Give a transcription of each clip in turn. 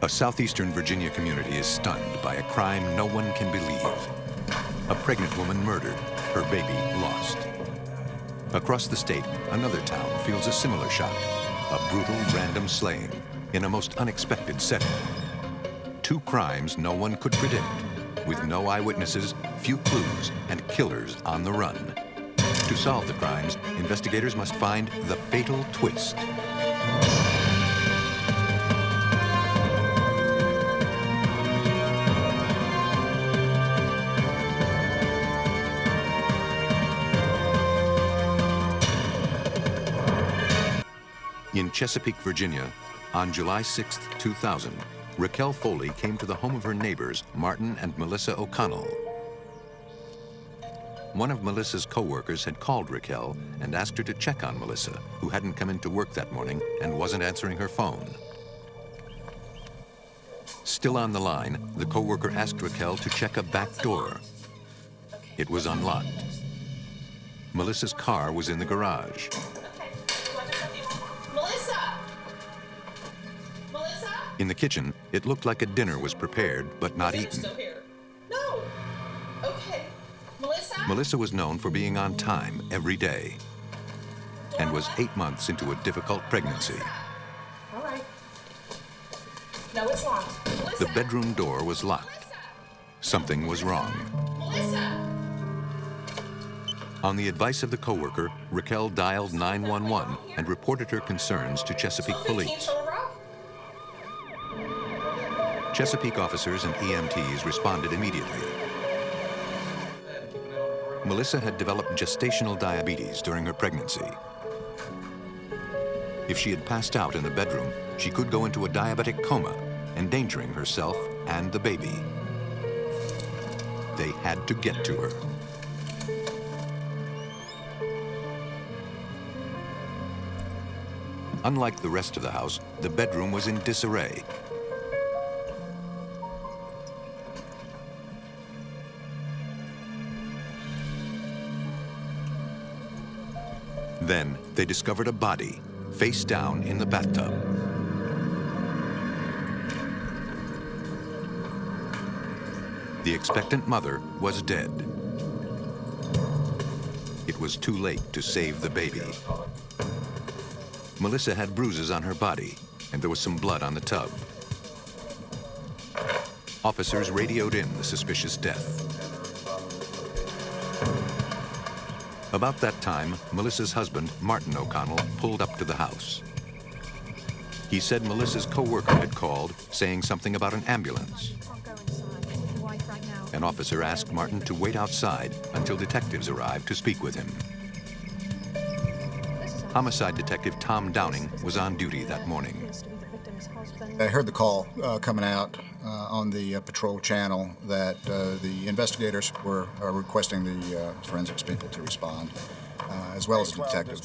A southeastern Virginia community is stunned by a crime no one can believe. A pregnant woman murdered, her baby lost. Across the state, another town feels a similar shock. A brutal, random slaying in a most unexpected setting. Two crimes no one could predict, with no eyewitnesses, few clues, and killers on the run. To solve the crimes, investigators must find the fatal twist. In Chesapeake, Virginia, on July 6, 2000, Raquel Foley came to the home of her neighbors, Martin and Melissa O'Connell. One of Melissa's co-workers had called Raquel and asked her to check on Melissa, who hadn't come into work that morning and wasn't answering her phone. Still on the line, the co-worker asked Raquel to check a back door. It was unlocked. Melissa's car was in the garage. In the kitchen, it looked like a dinner was prepared, but not eaten. No. Okay. Melissa was known for being on time every day and was 8 months into a difficult pregnancy. All right. No, it's locked. The bedroom door was locked. Something was wrong. Melissa! On the advice of the coworker, Raquel dialed 911 and reported her concerns to Chesapeake Police. Chesapeake officers and EMTs responded immediately. Melissa had developed gestational diabetes during her pregnancy. If she had passed out in the bedroom, she could go into a diabetic coma, endangering herself and the baby. They had to get to her. Unlike the rest of the house, the bedroom was in disarray. Then they discovered a body, face down in the bathtub. The expectant mother was dead. It was too late to save the baby. Melissa had bruises on her body, and there was some blood on the tub. Officers radioed in the suspicious death. About that time, Melissa's husband, Martin O'Connell, pulled up to the house. He said Melissa's co-worker had called, saying something about an ambulance. An officer asked Martin to wait outside until detectives arrived to speak with him. Homicide detective Tom Downing was on duty that morning. I heard the call coming out on the patrol channel that the investigators were requesting the forensics people to respond, as well as the detective.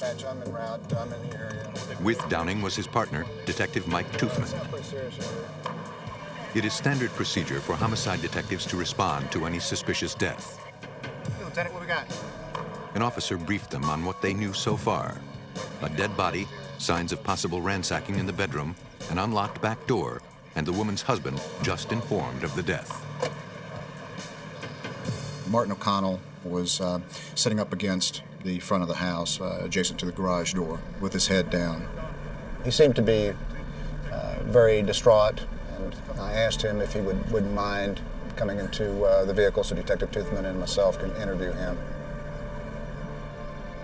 With Downing was his partner, Detective Mike Toothman. It is standard procedure for homicide detectives to respond to any suspicious death. Hey, Lieutenant, what we got? An officer briefed them on what they knew so far. A dead body, signs of possible ransacking in the bedroom, an unlocked back door, and the woman's husband just informed of the death. Martin O'Connell was sitting up against the front of the house, adjacent to the garage door, with his head down. He seemed to be very distraught, and I asked him if he wouldn't mind coming into the vehicle so Detective Toothman and myself can interview him.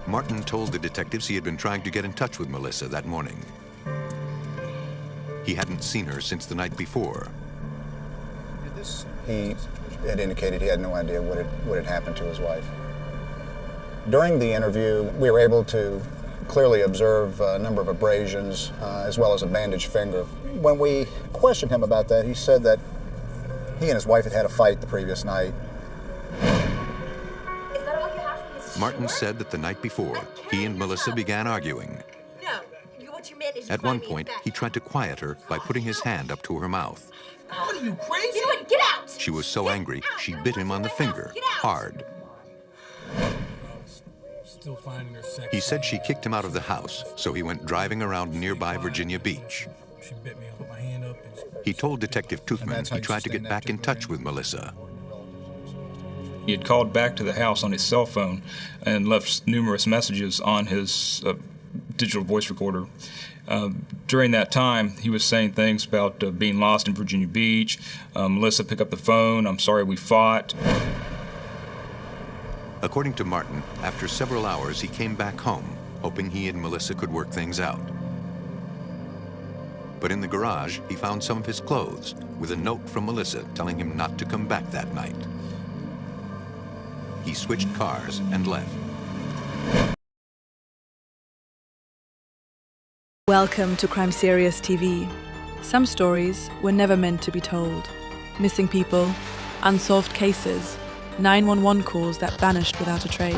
Martin told the detectives he had been trying to get in touch with Melissa that morning. He hadn't seen her since the night before. He had indicated he had no idea what had happened to his wife. During the interview, we were able to clearly observe a number of abrasions, as well as a bandaged finger. When we questioned him about that, he said that he and his wife had had a fight the previous night. Martin said that the night before, he and Melissa began arguing. At one point, he tried to quiet her by putting his hand up to her mouth. What are you, crazy? Get out! She was so angry, she bit him on the finger, hard. Still finding her sex. He said she kicked him out of the house, so he went driving around nearby Virginia Beach. She bit me. I put my hand up. He told Detective Toothman he tried to get back in touch with Melissa. He had called back to the house on his cell phone and left numerous messages on his digital voice recorder. During that time, he was saying things about being lost in Virginia Beach. Melissa, pick up the phone. I'm sorry we fought. According to Martin, after several hours, he came back home, hoping he and Melissa could work things out. But in the garage, he found some of his clothes with a note from Melissa telling him not to come back that night. He switched cars and left. Welcome to Crime Serious TV. Some stories were never meant to be told. Missing people, unsolved cases, 911 calls that vanished without a trace.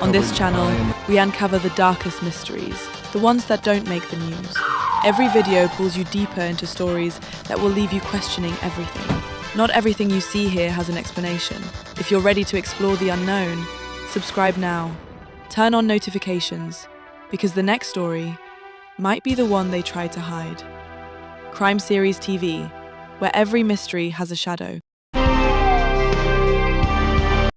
On this channel, we uncover the darkest mysteries, the ones that don't make the news. Every video pulls you deeper into stories that will leave you questioning everything. Not everything you see here has an explanation. If you're ready to explore the unknown, subscribe now. Turn on notifications, because the next story might be the one they tried to hide. Crime Series TV, where every mystery has a shadow.